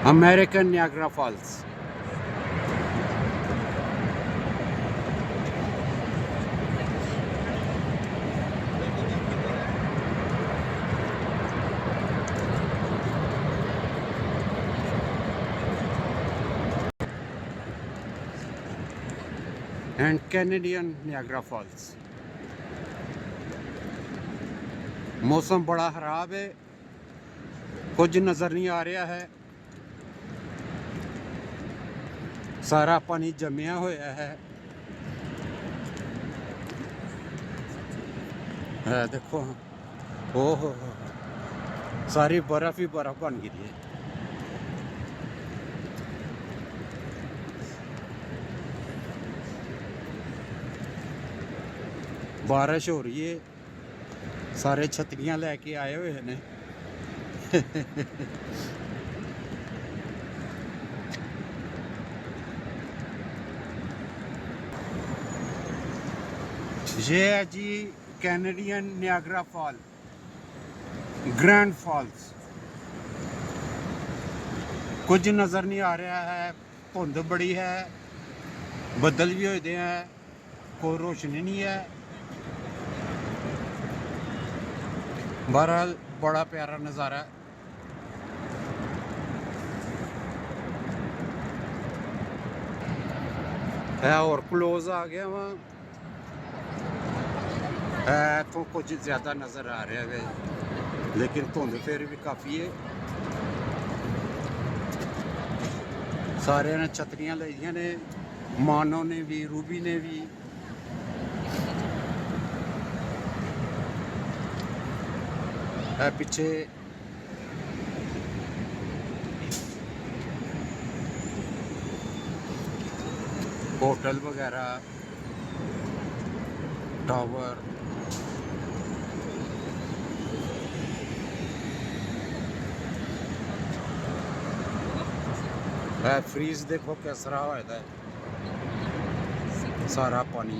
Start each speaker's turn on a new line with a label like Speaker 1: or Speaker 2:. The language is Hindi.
Speaker 1: American Niagara Falls. And Canadian Niagara Falls. मौसम बड़ा खराब है, कुछ नज़र नहीं आ रहा है, सारा पानी जमया होया है। देखो, ओहो सारी बर्फ ही बर्फ बन गई है। बारिश हो रही है, सारे छतरियां लेके आए हुए हैं। ये है जी Canadian Niagara fall, grand falls. कुछ नज़र नहीं आ रहा है, धुंध बड़ी है, बदल भी होते हैं, कोई रोशनी नहीं है। बहरहाल बड़ा प्यारा नज़ारा है। और क्लोज आ गया वहाँ है तो कुछ ज़्यादा नज़र आ रहा है, लेकिन धुंध फिर भी काफ़ी है। सारे ने छतरियां लिया ने, मानो ने भी, रूबी ने भी। है पीछे होटल वगैरह, टावर। है फ्रीज देखो किस तरह होता है, सारा पानी।